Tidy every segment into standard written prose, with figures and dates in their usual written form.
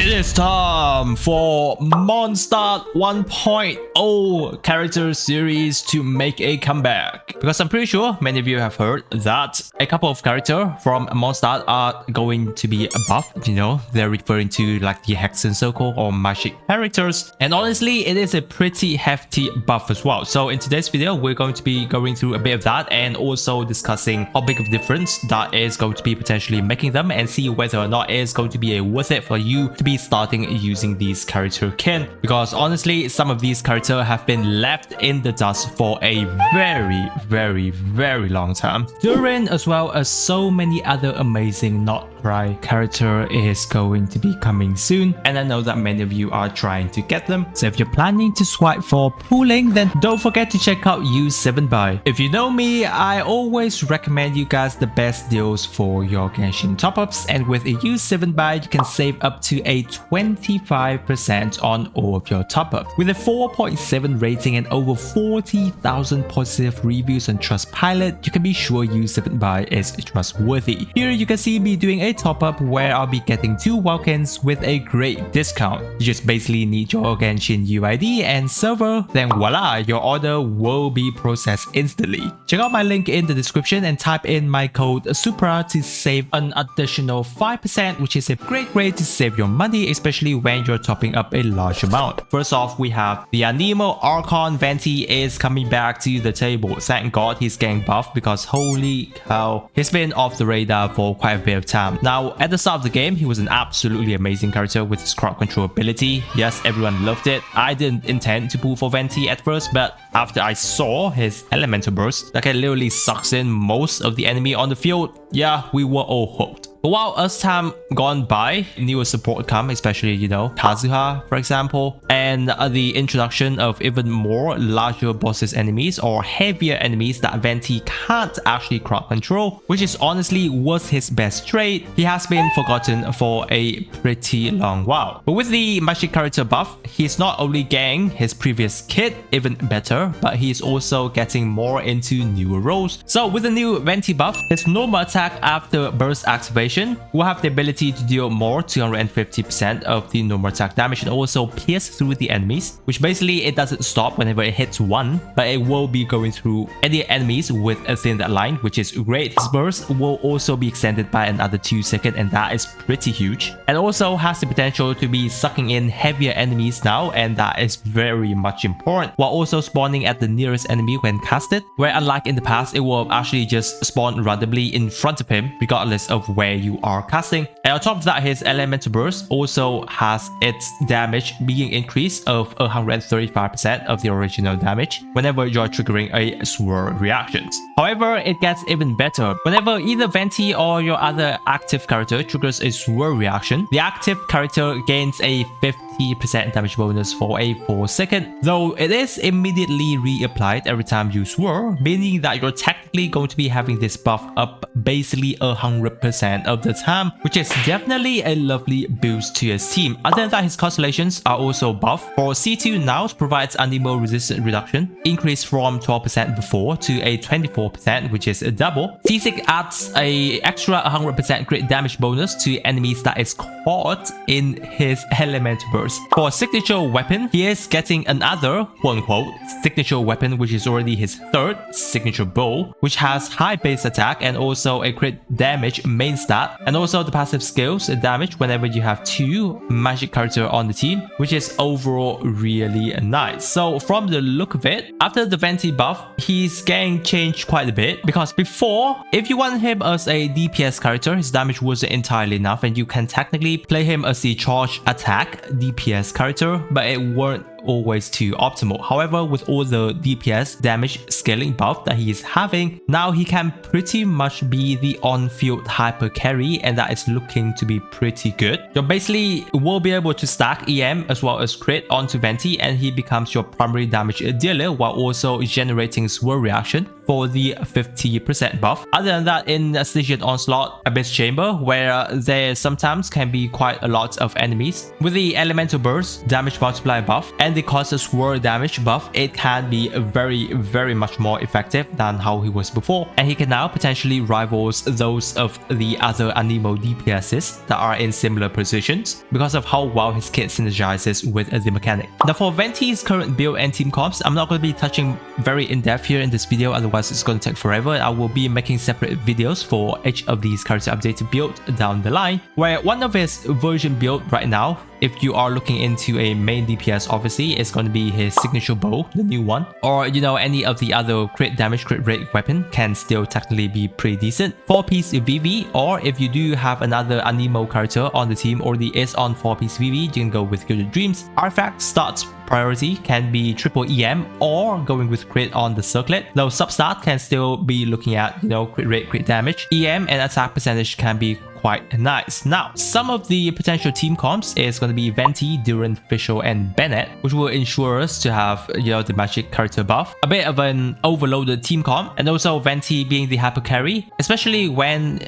It is time for Mondstadt 1.0 character series to make a comeback. Because I'm pretty sure many of you have heard that a couple of characters from Mondstadt are going to be buffed. You know, they're referring to like the Hexen Circle or magic characters. And honestly, it is a pretty hefty buff as well. So in today's video, we're going to be going through a bit of that and also discussing how big of a difference that is going to be potentially making them and see whether or not it is going to be worth it for you to be starting using these character kin, because honestly some of these characters have been left in the dust for a very long time. Durin, as well as so many other amazing not cry character, is going to be coming soon, and I know that many of you are trying to get them. So if you're planning to swipe for pooling, then don't forget to check out U7buy. If you know me, I always recommend you guys the best deals for your Genshin top-ups, and with a U7buy you can save up to a 25% on all of your top-ups. With a 4.7 rating and over 40,000 positive reviews on Trustpilot, you can be sure U7buy is trustworthy. Here you can see me doing a top-up where I'll be getting 2 Vulcans with a great discount. You just basically need your Genshin UID and server, then voila, your order will be processed instantly. Check out my link in the description and type in my code SUPRA to save an additional 5%, which is a great way to save your money, especially when you're topping up a large amount. First off, we have the Anemo Archon Venti is coming back to the table. Thank God he's getting buffed, because holy cow, he's been off the radar for quite a bit of time. Now, at the start of the game, he was an absolutely amazing character with his crowd control ability. Yes, everyone loved it. I didn't intend to pull for Venti at first, but after I saw his elemental burst that can literally sucks in most of the enemy on the field, yeah, we were all hooked. But while as time gone by, newer support come, especially, you know, Kazuha, for example, and the introduction of even more larger bosses enemies or heavier enemies that Venti can't actually crowd control, which is honestly was his best trait, he has been forgotten for a pretty long while. But with the magic character buff, he's not only getting his previous kit even better, but he's also getting more into newer roles. So with the new Venti buff, his normal attack after burst activation will have the ability to deal more 250% of the normal attack damage and also pierce through the enemies, which basically it doesn't stop whenever it hits one, but it will be going through any enemies within that line, which is great. His burst will also be extended by another 2 seconds, and that is pretty huge, and also has the potential to be sucking in heavier enemies now, and that is very much important, while also spawning at the nearest enemy when casted, where unlike in the past it will actually just spawn randomly in front of him regardless of where you are casting. And on top of that, his elemental burst also has its damage being increased of 135% of the original damage whenever you're triggering a swirl reactions. However, it gets even better. Whenever either Venti or your other active character triggers a swirl reaction, the active character gains a 50% damage bonus for a 4 second, though it is immediately reapplied every time you swirl, meaning that you're technically going to be having this buff up basically 100% of the time, which is definitely a lovely boost to his team. Other than that, his constellations are also buffed. For C2 now provides animal resistance reduction, increased from 12% before to a 24%, which is a double. C6 adds a extra 100% crit damage bonus to enemies that is caught in his elemental burst. For signature weapon, he is getting another quote-unquote signature weapon, which is already his third signature bow, which has high base attack and also a crit damage main stat, and also the passive skills damage whenever you have 2 magic character on the team, which is overall really nice. So from the look of it, after the Venti buff, he's getting changed quite a bit, because before, if you want him as a DPS character, his damage wasn't entirely enough and you can technically play him as the charge attack DPS character, but it weren't always too optimal. However, with all the DPS damage scaling buff that he is having, now he can pretty much be the on-field hyper carry, and that is looking to be pretty good. You basically will be able to stack EM as well as crit onto Venti, and he becomes your primary damage dealer while also generating swirl reaction for the 50% buff. Other than that, in Stygian Onslaught Abyss Chamber, where there sometimes can be quite a lot of enemies, with the Elemental Burst damage multiplier buff and the Caustic Swirl damage buff, it can be very much more effective than how he was before, and he can now potentially rivals those of the other Anemo DPSs that are in similar positions because of how well his kit synergizes with the mechanic. Now for Venti's current build and team comps, I'm not going to be touching very in depth here in this video, otherwise it's going to take forever. I will be making separate videos for each of these character updated build down the line, where one of his version build right now, if you are looking into a main DPS, obviously it's going to be his signature bow, the new one, or any of the other crit damage, crit rate weapon can still technically be pretty decent. 4-piece VV, or if you do have another Anemo character on the team already is on 4-piece VV, you can go with Gilded Dreams. Artifact starts priority can be triple EM or going with crit on the circlet, though substat can still be looking at crit rate, crit damage. EM and attack percentage can be quite nice. Now, some of the potential team comps is going to be Venti, Duran, Fischl, and Bennett, which will ensure us to have the magic character buff, a bit of an overloaded team comp, and also Venti being the hyper carry, especially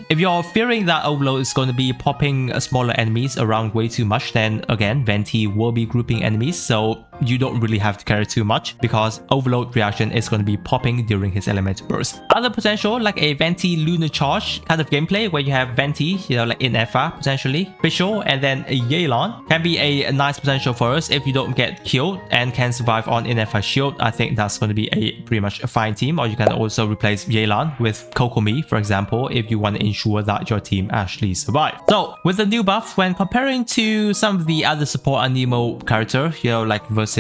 if you're fearing that overload is going to be popping smaller enemies around way too much, then again Venti will be grouping enemies, so you don't really have to carry too much because overload reaction is going to be popping during his elemental burst. Other potential like a Venti Lunar Charge kind of gameplay where you have Venti, like in FR potentially, Fischl, and then Yelan can be a nice potential for us if you don't get killed and can survive on NFR shield. I think that's going to be a pretty much a fine team. Or you can also replace Yelan with Kokomi, for example, if you want to ensure that your team actually survive. So with the new buff, when comparing to some of the other support Anemo character, like versus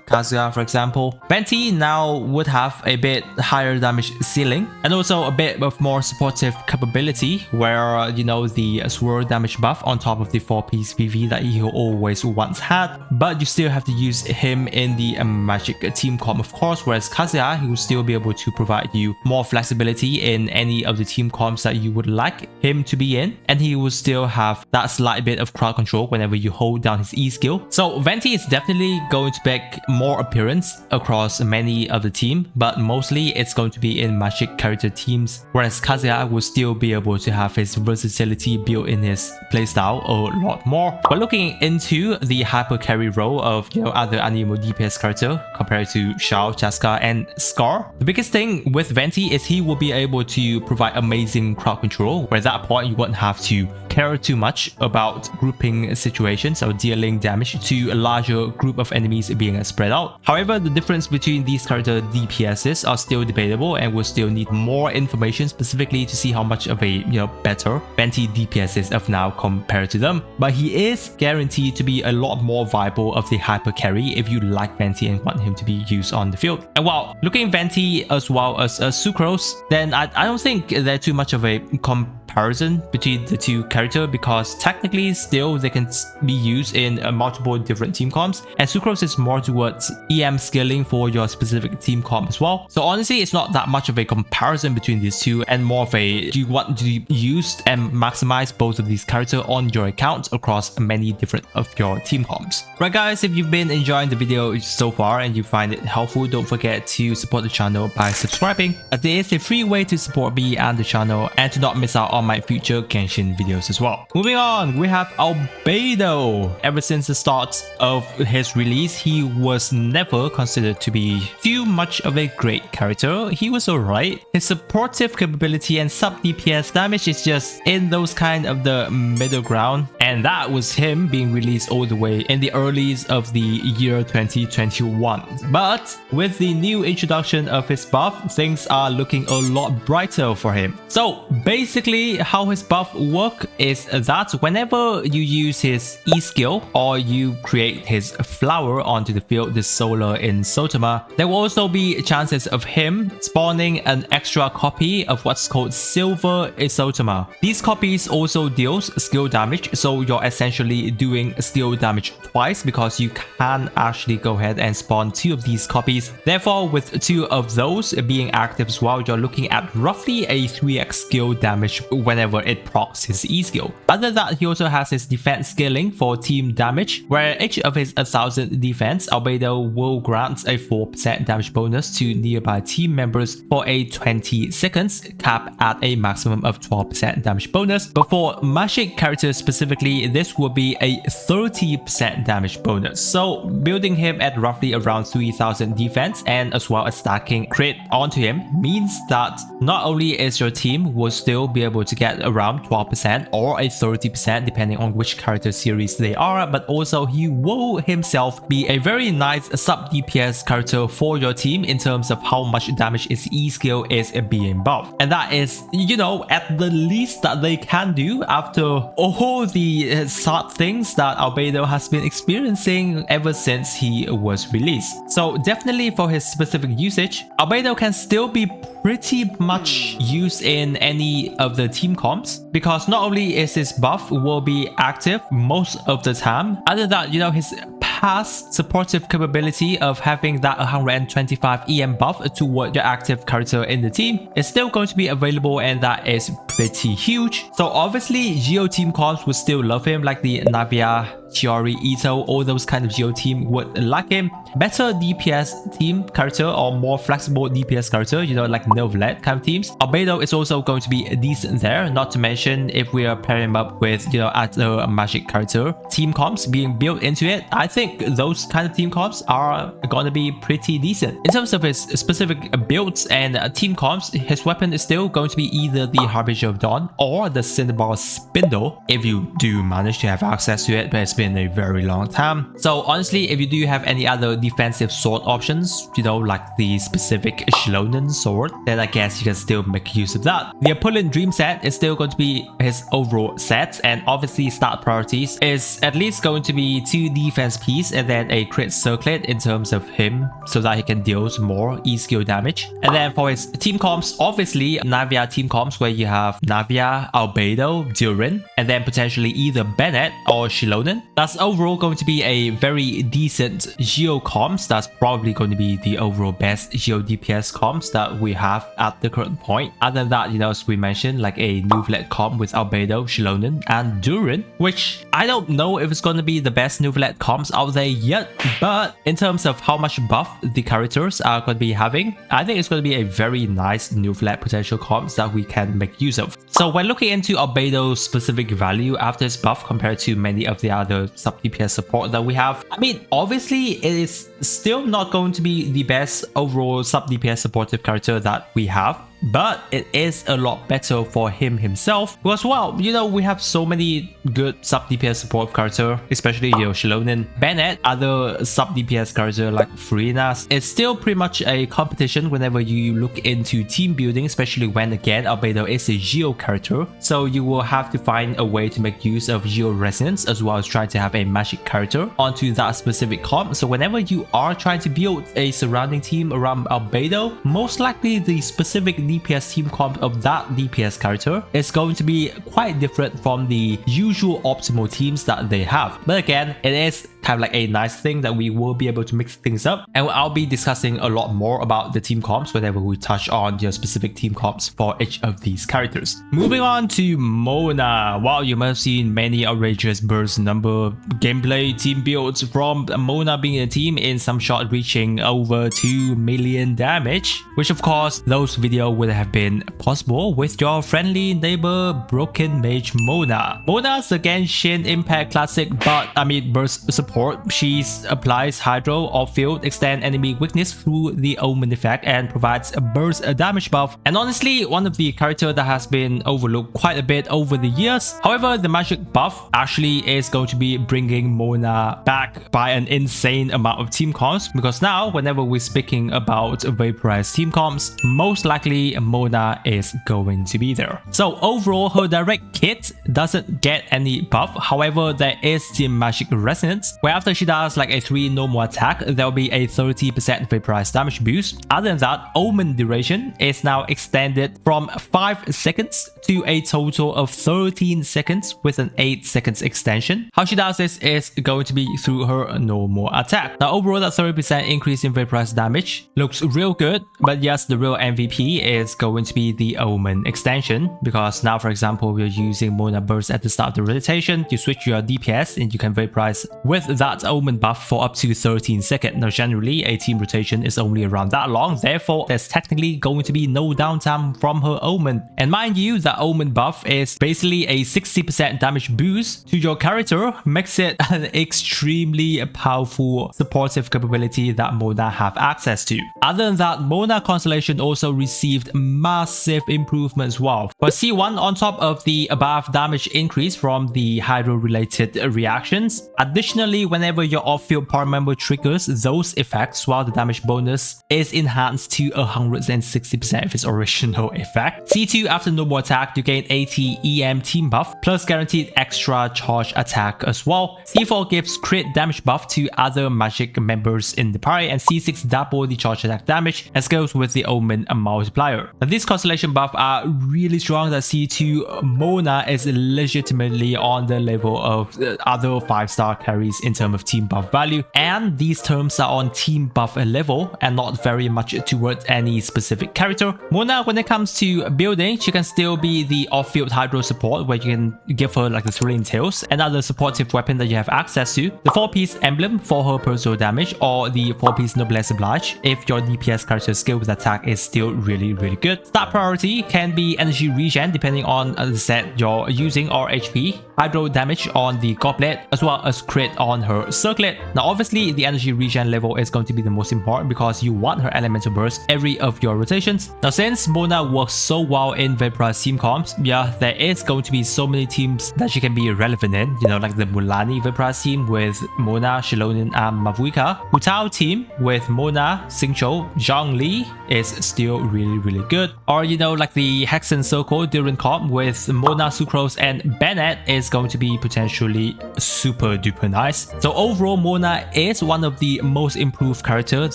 Kazuya, for example, Venti now would have a bit higher damage ceiling and also a bit of more supportive capability, where the swirl damage buff on top of the 4-piece VV that he always once had, but you still have to use him in the magic team comp, of course, whereas Kazuya, he will still be able to provide you more flexibility in any of the team comps that you would like him to be in, and he will still have that slight bit of crowd control whenever you hold down his E skill. So Venti is definitely going to make more appearance across many of the team, but mostly it's going to be in magic character teams, whereas Kazuya will still be able to have his versatility built in his playstyle a lot more. But looking into the hyper carry role of other Anemo DPS character compared to Shao, Chaska, and Scar, the biggest thing with Venti is he will be able to provide amazing crowd control, where at that point you won't have to care too much about grouping situations or dealing damage to a larger group of enemies being spread out. However, the difference between these character DPSs are still debatable and will still need more information specifically to see how much of a better Venti DPS is of now compared to them. But he is guaranteed to be a lot more viable of the hyper carry if you like Venti and want him to be used on the field. And while looking Venti as well as Sucrose, then I don't think they're too much of a comparison between the two characters, because technically still they can be used in multiple different team comps, and Sucrose is more towards EM scaling for your specific team comp as well. So honestly, it's not that much of a comparison between these two, and more of a do you want to use and maximize both of these characters on your account across many different of your team comps. Right guys, if you've been enjoying the video so far and you find it helpful, don't forget to support the channel by subscribing, as it is a free way to support me and the channel and to not miss out on my future Genshin videos as well. Moving on, we have Albedo. Ever since the start of his release, he was never considered to be too much of a great character. He was alright. His supportive capability and sub DPS damage is just in those kind of the middle ground, and that was him being released all the way in the earlies of the year 2021. But with the new introduction of his buff, things are looking a lot brighter for him. So basically how his buff work is that whenever you use his E skill or you create his flower onto the field, the solar in Sotoma, there will also be chances of him spawning an extra copy of what's called silver Isotoma. These copies also deals skill damage, so you're essentially doing skill damage twice because you can actually go ahead and spawn 2 of these copies. Therefore, with 2 of those being active as well, you're looking at roughly a 3x skill damage whenever it procs his E skill. Other than that, he also has his defense scaling for team damage, where each of his 1000 defense, Albedo will grant a 4% damage bonus to nearby team members for a 20 seconds, capped at a maximum of 12% damage bonus. But for magic characters specifically, this will be a 30% damage bonus. So building him at roughly around 3000 defense and as well as stacking crit onto him means that not only is your team will still be able to get around 12% or a 30% depending on which character series they are, but also he will himself be a very nice sub DPS character for your team in terms of how much damage his E skill is being buffed. And that is, you know, at the least that they can do after all the sad things that Albedo has been experiencing ever since he was released. So definitely for his specific usage, Albedo can still be pretty much used in any of the team comps, because not only is his buff will be active most of the time, other than that, you know, his past supportive capability of having that 125 EM buff toward your active character in the team is still going to be available, and that is pretty huge. So obviously Geo team comps would still love him, like the Navia, Chiori, Ito, all those kind of Geo team would like him. Better DPS team character or more flexible DPS character, you know, like Novelet kind of teams, Albedo is also going to be decent there. Not to mention if we are pairing him up with, you know, other magic character team comps being built into it, I think those kind of team comps are going to be pretty decent. In terms of his specific builds and team comps, his weapon is still going to be either the Harbinger of Dawn or the Cinnabar Spindle, if you do manage to have access to it, but it's been a very long time. So honestly, if you do have any other defensive sword options, you know, like the specific Shlonen sword, then I guess you can still make use of that. The Opulent Dream set is still going to be his overall set, and obviously start priorities is at least going to be 2 defense piece and then a crit circlet in terms of him, so that he can deal more E skill damage. And then for his team comps, obviously Navia team comps, where you have Navia, Albedo, Durin, and then potentially either Bennett or Shlonen. That's overall going to be a very decent Geo comps. That's probably going to be the overall best Geo DPS comps that we have at the current point. Other than that, you know, as we mentioned, like a Novelet comp with Albedo, Shlonen, and Durin, which I don't know if it's going to be the best Novelet comps out there yet, but in terms of how much buff the characters are going to be having, I think it's going to be a very nice Novelet potential comps that we can make use of. So when looking into Albedo's specific value after his buff compared to many of the other sub DPS support that we have, I mean, obviously it is still not going to be the best overall sub DPS supportive character that we have, but it is a lot better for him himself, because, well, you know, we have so many good sub DPS support character, especially, you know, Shlonen, Bennett, other sub DPS character like Furinas. It's still pretty much a competition whenever you look into team building, especially when, again, Albedo is a Geo character, so you will have to find a way to make use of Geo resonance as well as trying to have a magic character onto that specific comp. So whenever you are trying to build a surrounding team around Albedo, most likely the specific DPS team comp of that DPS character is going to be quite different from the usual optimal teams that they have. But again, it is kind of like a nice thing that we will be able to mix things up, and I'll be discussing a lot more about the team comps whenever we touch on your specific team comps for each of these characters. Moving on to Mona. Wow, you must have seen many outrageous burst number gameplay team builds from Mona being a team, in some shot reaching over 2 million damage, which of course those videos would have been possible with your friendly neighbor Broken Mage Mona. Mona's the Genshin Impact classic, but I mean burst support. She applies Hydro off field, extend enemy weakness through the Omen effect, and provides a burst damage buff, and honestly one of the characters that has been overlooked quite a bit over the years. However, the magic buff actually is going to be bringing Mona back by an insane amount of team comps, because now whenever we're speaking about vaporized team comps, most likely Mona is going to be there. So overall, her direct kit doesn't get any buff. However, there is the magic resonance, where after she does like a 3 normal attack, there will be a 30% vaporized damage boost. Other than that, Omen duration is now extended from 5 seconds to a total of 13 seconds with an 8 seconds extension. How she does this is going to be through her normal attack. Now overall, that 30% increase in vaporized damage looks real good, but yes, the real MVP is going to be the Omen extension, because now for example, we're using Mona burst at the start of the rotation. You switch your DPS and you can vaporize with that Omen buff for up to 13 seconds. Now generally, a team rotation is only around that long, therefore there's technically going to be no downtime from her Omen. And mind you, that Omen buff is basically a 60% damage boost to your character, makes it an extremely powerful supportive capability that Mona have access to. Other than that, Mona Constellation also received massive improvement as well. For C1, on top of the above damage increase from the Hydro related reactions, additionally, whenever your off-field party member triggers those effects, while the damage bonus is enhanced to 160% of its original effect. C2, after normal attack, you gain 80 EM team buff plus guaranteed extra charge attack as well. C4 gives crit damage buff to other magic members in the party, and C6 double the charge attack damage as goes with the Omen multiplier. Now these constellation buffs are really strong that C2 Mona is legitimately on the level of other 5-star carries in terms of team buff value, and these terms are on team buff level and not very much towards any specific character. Mona, when it comes to building, she can still be the off-field Hydro support, where you can give her like the Thrilling Tails and other supportive weapon that you have access to, the 4-piece emblem for her personal damage, or the 4-piece Noblesse Oblige if your DPS character skill with attack is still really good. Start priority can be energy regen depending on the set you're using, or HP, Hydro damage on the Goblet, as well as crit on her Circlet. Now obviously the energy regen level is going to be the most important because you want her elemental burst every of your rotations. Now since Mona works so well in vaporized team comps, yeah, there is going to be so many teams that she can be relevant in, you know, like the Mulaney vaporized team with Mona, Shilonin and Mavuika. Hutao team with Mona, Xingqiu, Zhongli is still really good. Or you know, like the Hexen Circle during comp with Mona, Sucrose and Bennett is going to be potentially super duper nice. So overall, Mona is one of the most improved characters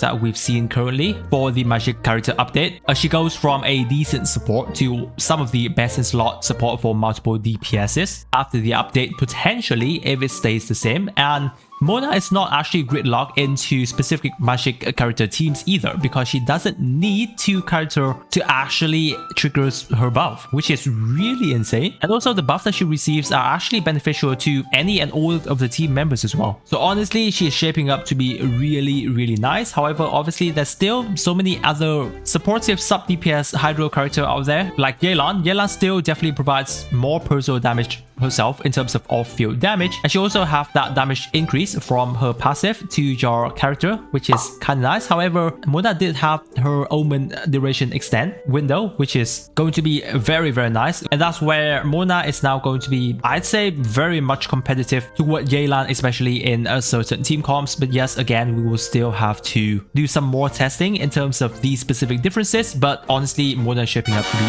that we've seen currently for the Magic character update. She goes from a decent support to some of the best in slot support for multiple DPSs after the update, potentially if it stays the same. And Mona is not actually gridlocked into specific Magic character teams either, because she doesn't need 2 characters to actually trigger her buff, which is really insane. And also the buff that she receives are actually beneficial to any and all of the team members as well. So honestly, she is shaping up to be really nice. However, obviously there's still so many other supportive sub DPS Hydro character out there, like Yelan. Yelan still definitely provides more personal damage herself in terms of off-field damage, and she also have that damage increase from her passive to your character, which is kind of nice. However, Mona did have her Omen duration extend window, which is going to be very nice, and that's where Mona is now going to be, I'd say, very much competitive toward Yelan, especially in certain team comps. But yes, again, we will still have to do some more testing in terms of these specific differences, but honestly, Mona is shaping up to be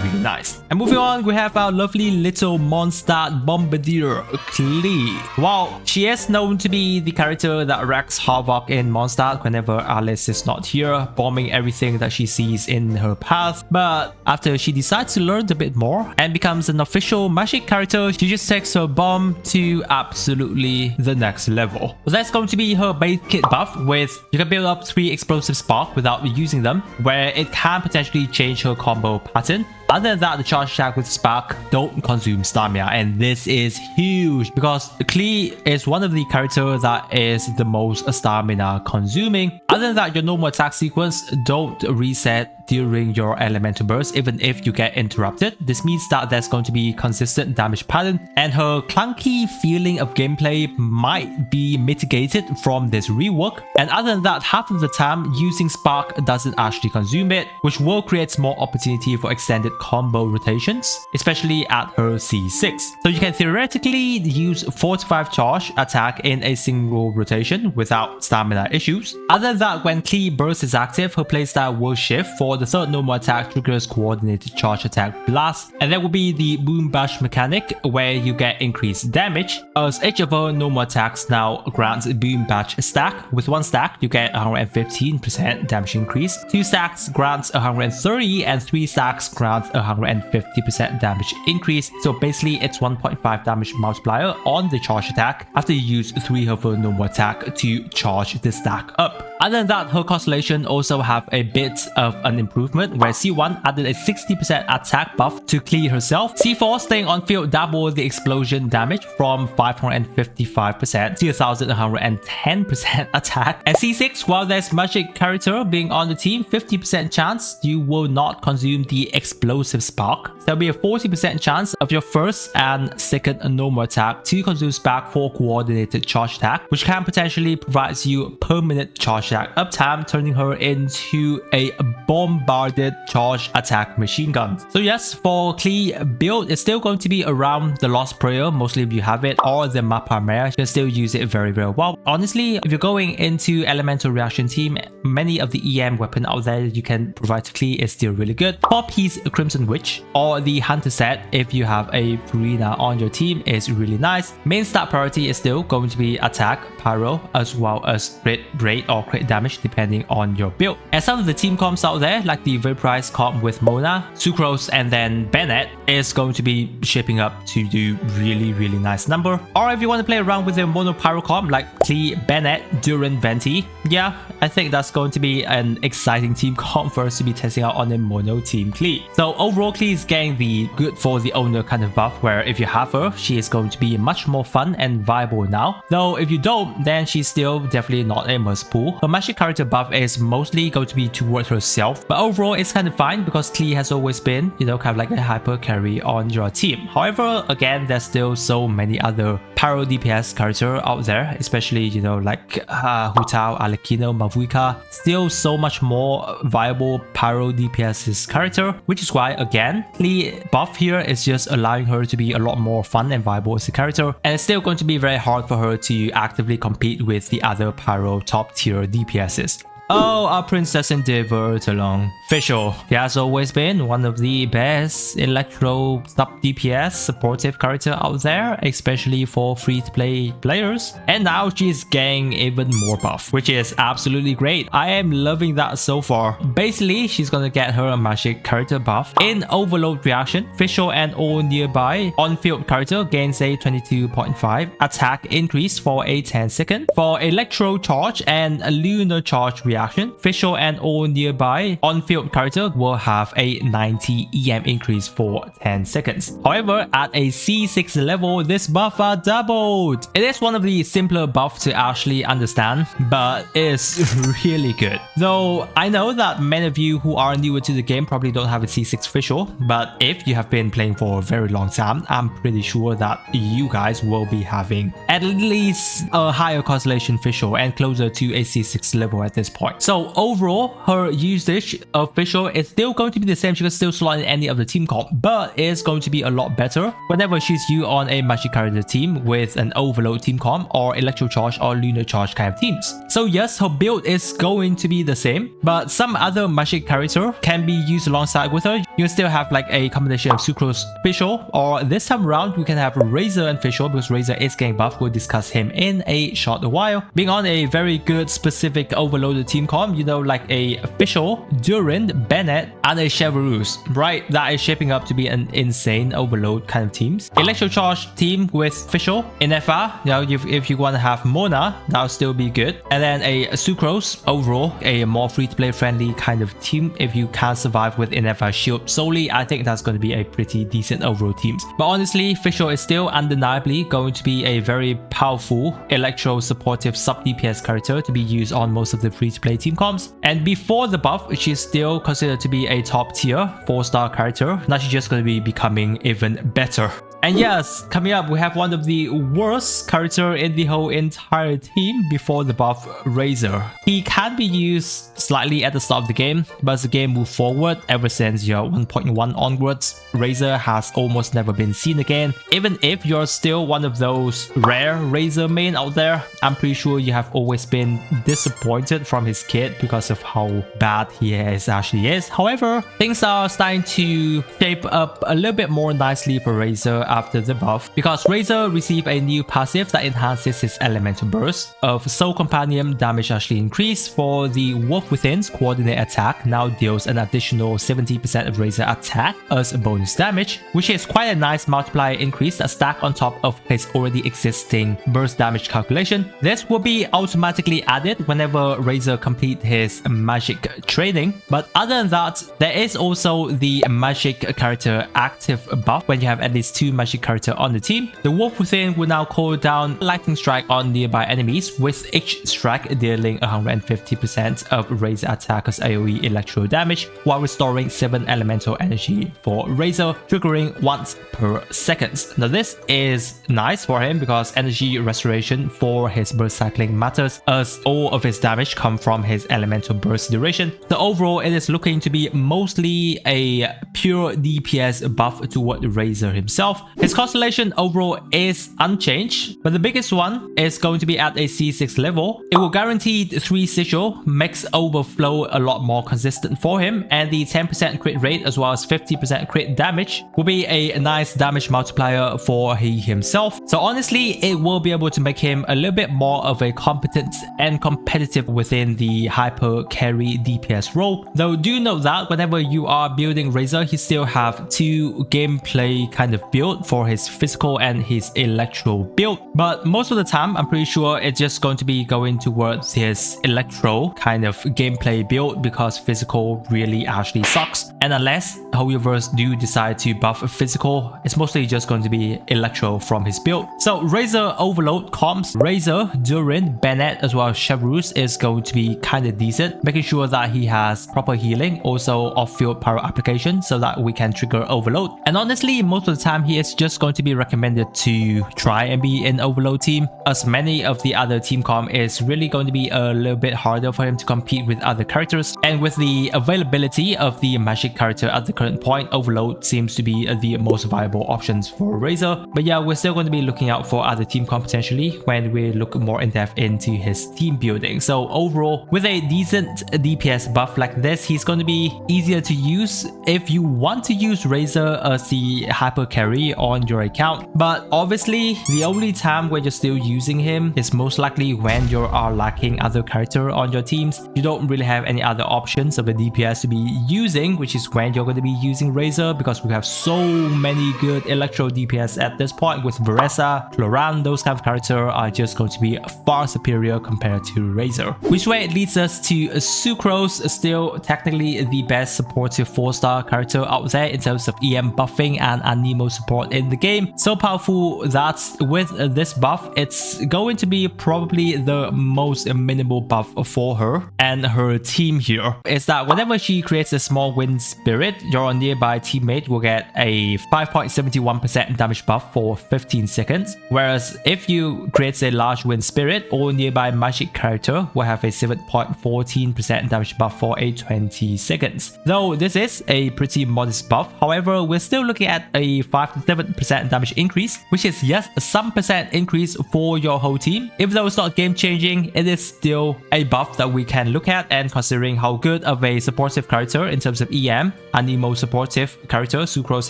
really nice. And moving on, we have our lovely little Mondstadt Bombardier, Klee. While she is known to be the character that wreaks havoc in Mondstadt whenever Alice is not here, bombing everything that she sees in her path, but after she decides to learn a bit more and becomes an official Magic character, she just takes her bomb to absolutely the next level. So that's going to be her base kit buff, with you can build up 3 explosive spark without using them, where it can potentially change her combo pattern. Other than that, the charge attack with Spark don't consume stamina, and this is huge because Klee is one of the characters that is the most stamina consuming. Other than that, your normal attack sequence don't reset during your elemental burst even if you get interrupted. This means that there's going to be consistent damage pattern, and her clunky feeling of gameplay might be mitigated from this rework. And other than that, half of the time using Spark doesn't actually consume it, which will create more opportunity for extended combo rotations, especially at her C6. So you can theoretically use 4 to 5 charge attack in a single rotation without stamina issues. Other than that, when Klee burst is active, her playstyle will shift for for the third normal attack triggers coordinated charge attack blast, and that will be the boom bash mechanic where you get increased damage, as each of her normal attacks now grants a boom bash stack. With one stack you get 115% damage increase, 2 stacks grants 130, and 3 stacks grants 150% damage increase. So basically it's 1.5 damage multiplier on the charge attack after you use 3 of her normal attack to charge the stack up. Other than that, her constellation also have a bit of an improvement where C1 added a 60% attack buff to Klee herself. C4 staying on field doubled the explosion damage from 555% to 1110% attack. And C6, while there's magic character being on the team, 50% chance you will not consume the explosive spark. There'll be a 40% chance of your first and second normal attack to consume spark for coordinated charge attack, which can potentially provide you permanent charge attack uptime, turning her into a bombarded charge attack machine gun. So yes, for Klee build, it's still going to be around the Lost Prayer, mostly if you have it, or the Mappa Mare. You can still use it very well. Honestly, if you're going into elemental reaction team, many of the EM weapon out there you can provide to Klee is still really good. 4-piece Crimson Witch or the Hunter set if you have a Purina on your team is really nice. Main stat priority is still going to be attack, pyro, as well as crit rate or crit damage depending on your build. And some of the team comps out there, like the Vaporize comp with Mona, Sucrose, and then Bennett, is going to be shaping up to do really nice number. Or if you want to play around with the mono pyro comp like Klee, Bennett, Duran, Venti, yeah, I think that's going to be an exciting team comp for us to be testing out on a mono team Klee. So overall, Klee is getting the good for the owner kind of buff, where if you have her, she is going to be much more fun and viable now. Though if you don't, then she's still definitely not a must pull. Her magic character buff is mostly going to be towards herself, but overall it's kind of fine because Klee has always been, you know, kind of like a hyper carry on your team. However, again, there's still so many other pyro DPS character out there, especially, you know, like Hu Tao, Alekino, Mavuika. Still so much more viable pyro DPS character, which is why again Klee buff here is just allowing her to be a lot more fun and viable as a character, and it's still going to be very hard for her to actively compete with the other pyro top tier DPSs. Oh, our Princess Endeavor along. Fischl. He has always been one of the best electro sub DPS supportive character out there, especially for free-to-play players. And now she's getting even more buff, which is absolutely great. I am loving that so far. Basically, she's gonna get her magic character buff. In Overload reaction, Fischl and all nearby on-field character gains a 22.5 attack increase for a 10-second. For Electro Charge and a Lunar Charge reaction, Fischl and all nearby on-field character will have a 90 EM increase for 10 seconds. However, at a C6 level, this buff are doubled. It is one of the simpler buffs to actually understand, but it's really good. Though I know that many of you who are newer to the game probably don't have a C6 Fischl, but if you have been playing for a very long time, I'm pretty sure that you guys will be having at least a higher constellation Fischl and closer to a C6 level at this point. So overall, her usage of Fischl is still going to be the same. She can still slot in any of the team comp, but it's going to be a lot better whenever she's you on a magic character team with an overload team comp or electro charge or lunar charge kind of teams. So yes, her build is going to be the same, but some other magic character can be used alongside with her. You can still have like a combination of Sucrose Fischl, or this time around we can have Razor and Fischl because Razor is getting buff. We'll discuss him in a short while. Being on a very good specific overloaded team comp, you know, like a Fischl, Duran, Bennett, and a Chevreuse, right? That is shaping up to be an insane overload kind of teams. Electro Charge team with Fischl, NFR, you know, if you want to have Mona, that'll still be good. And then a Sucrose, overall, a more free-to-play friendly kind of team. If you can survive with NFR Shield solely, I think that's going to be a pretty decent overall teams. But honestly, Fischl is still undeniably going to be a very powerful electro supportive sub DPS character to be used on most of the free-to-play team comps. And before the buff, she's still considered to be a top tier 4-star character. Now she's just going to be becoming even better. And yes, coming up, we have one of the worst character in the whole entire team before the buff, Razor. He can be used slightly at the start of the game, but as the game moves forward, ever since your 1.1 onwards, Razor has almost never been seen again. Even if you're still one of those rare Razor main out there, I'm pretty sure you have always been disappointed from his kit because of how bad he actually is. However, things are starting to shape up a little bit more nicely for Razor after the buff, because Razor received a new passive that enhances his elemental burst of Soul Companion damage actually increased for the Wolf Within's coordinate attack now deals an additional 70% of Razor attack as a bonus damage, which is quite a nice multiplier increase that stack on top of his already existing burst damage calculation. This will be automatically added whenever Razor complete his magic training, but other than that, there is also the magic character active buff when you have at least 2 magic character on the team. The Wolf Within will now call down lightning strike on nearby enemies, with each strike dealing 150% of Razor attack as AoE electro damage while restoring 7 elemental energy for Razor, triggering once per second. Now this is nice for him because energy restoration for his burst cycling matters, as all of his damage come from his elemental burst duration. So overall, it is looking to be mostly a pure DPS buff toward Razor himself. His constellation overall is unchanged, but the biggest one is going to be at a C6 level. It will guarantee 3 sigil, makes overflow a lot more consistent for him, and the 10% crit rate as well as 50% crit damage will be a nice damage multiplier for he himself. So honestly, it will be able to make him a little bit more of a competent and competitive within the hyper carry DPS role. Though do note that whenever you are building Razor, he still have 2 gameplay kind of build for his physical and his electro build, but most of the time I'm pretty sure it's just going to be going towards his electro kind of gameplay build, because physical really actually sucks, and unless Hoyoverse do decide to buff physical, it's mostly just going to be electro from his build. So Razor overload comps, Razor, Durin, Bennett as well as Chevreuse is going to be kind of decent, making sure that he has proper healing, also off-field power application so that we can trigger overload. And honestly, most of the time he is just going to be recommended to try and be in overload team, as many of the other team comp is really going to be a little bit harder for him to compete with other characters, and with the availability of the magic character at the current point, overload seems to be the most viable options for Razor. But yeah, we're still going to be looking out for other team comp potentially when we look more in depth into his team building. So overall, with a decent DPS buff like this, he's going to be easier to use if you want to use Razor as the hyper carry on your account. But obviously, the only time where you're still using him is most likely when you are lacking other character on your teams. You don't really have any other options of a DPS to be using, which is when you're going to be using Razor, because we have so many good electro DPS at this point with Veressa, Floran. Those kind of characters are just going to be far superior compared to Razor. Which way it leads us to Sucrose, still technically the best supportive 4-star character out there in terms of EM buffing and anemo support in the game. So powerful that with this buff, it's going to be probably the most minimal buff for her and her team here, is that whenever she creates a small wind spirit, your nearby teammate will get a 5.71% damage buff for 15 seconds, whereas if you create a large wind spirit, all nearby magic character will have a 7.14% damage buff for a 20 seconds. Though this is a pretty modest buff, however, we're still looking at a 5 to 7% damage increase, which is yes, some percent increase for your whole team. Even though it's not game changing, it is still a buff that we can look at, and considering how good of a supportive character in terms of EM and the most supportive character Sucrose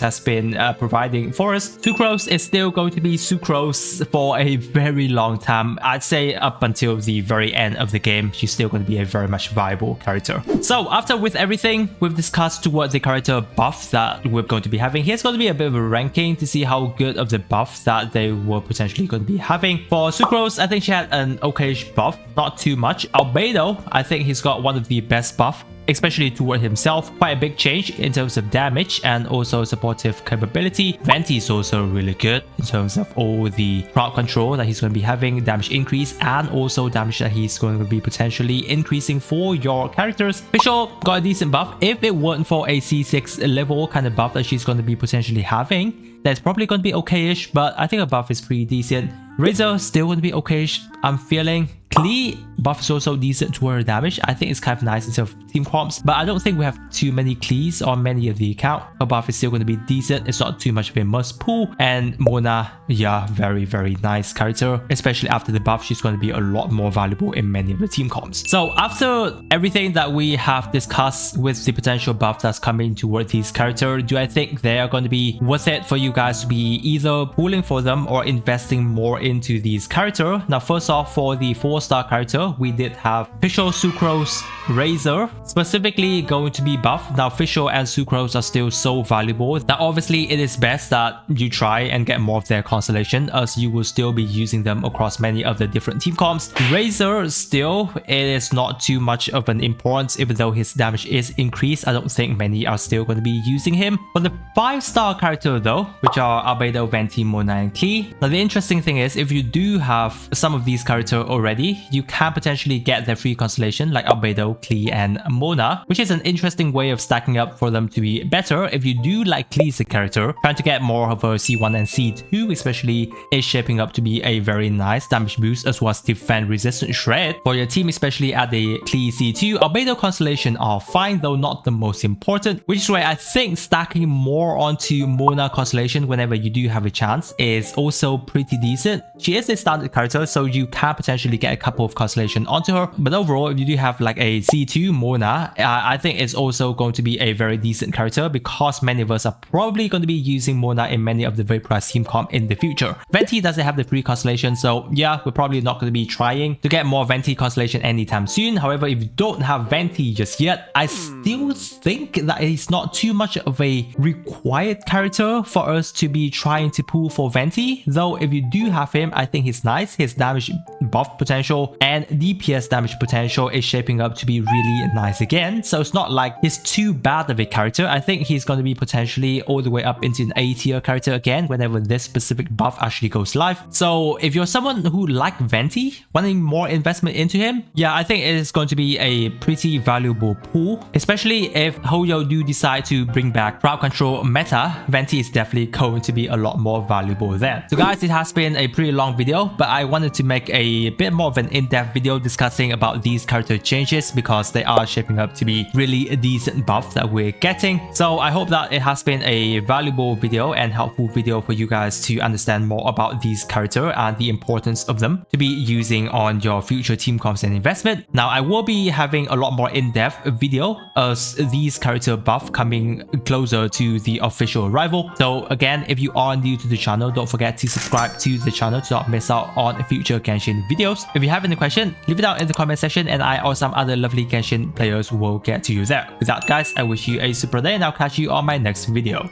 has been providing for us, Sucrose is still going to be Sucrose for a very long time. I'd say up until the very end of the game, she's still going to be a very much viable character. So after with everything we've discussed towards the character buff that we're going to be having, here's going to be a bit of a ranking to see how good of the buff that they were potentially going to be having. For Sucrose, I think she had an okay buff, not too much. Albedo, I think he's got one of the best buff especially toward himself. Quite a big change in terms of damage and also supportive capability. Venti is also really good in terms of all the crowd control that he's going to be having, damage increase, and also damage that he's going to be potentially increasing for your characters. Fischl got a decent buff. If it weren't for a C6 level kind of buff that she's going to be potentially having, that's probably going to be okay-ish, but I think a buff is pretty decent. Razor still going to be okay-ish, I'm feeling. Klee buff is also decent to her damage. I think it's kind of nice instead of team comps, but I don't think we have too many Klees on many of the account. Her buff is still going to be decent. It's not too much of a must pull. And Mona, yeah, very, very nice character. Especially after the buff, she's going to be a lot more valuable in many of the team comps. So after everything that we have discussed with the potential buff that's coming towards these characters, do I think they are going to be worth it for you guys to be either pulling for them or investing more into these characters? Now, first off, for the 4-star character, we did have Fischl, Sucrose, Razor, specifically going to be buffed. Now, Fischl and Sucrose are still so valuable that obviously it is best that you try and get more of their constellation, as you will still be using them across many of the different team comps. Razor, still, it is not too much of an importance, even though his damage is increased. I don't think many are still going to be using him. For the 5-star character though, which are Albedo, Venti, Mona, and Klee. Now, the interesting thing is, if you do have some of these characters already, you can potentially get their free constellation like Albedo, Klee, and Mona, which is an interesting way of stacking up for them to be better. If you do like Klee's character, trying to get more of a C1 and C2 especially is shaping up to be a very nice damage boost, as well as defend resistant shred for your team, especially at the Klee C2. Albedo constellation are fine, though not the most important, which is why I think stacking more onto Mona constellation whenever you do have a chance is also pretty decent. She is a standard character, so you can potentially get a couple of constellation onto her, but overall, if you do have like a C2 Mona, I think it's also going to be a very decent character, because many of us are probably going to be using Mona in many of the Vaporized team comp in the future. Venti doesn't have the free constellation, so yeah, we're probably not going to be trying to get more Venti constellation anytime soon. However, if you don't have Venti just yet, I still think that it's not too much of a required character for us to be trying to pull for Venti, though if you do have him, I think he's nice. His damage buff potential and DPS damage potential is shaping up to be really nice again, so it's not like he's too bad of a character. I think he's going to be potentially all the way up into an A tier character again whenever this specific buff actually goes live. So if you're someone who like Venti, wanting more investment into him, yeah, I think it is going to be a pretty valuable pool, especially if Hoyo do decide to bring back crowd control meta. Venti is definitely going to be a lot more valuable then. So guys, it has been a pretty long video, but I wanted to make a bit more of an in-depth video discussing about these character changes, because they are shaping up to be really a decent buff that we're getting. So I hope that it has been a valuable video and helpful video for you guys to understand more about these characters and the importance of them to be using on your future team comps and investment. Now, I will be having a lot more in-depth video as these character buff coming closer to the official arrival. So again, if you are new to the channel, don't forget to subscribe to the channel to not miss out on future Genshin videos. If you have any question, leave it down in the comment section, and I or some other lovely Genshin players will get to you there. With that guys, I wish you a super day, and I'll catch you on my next video.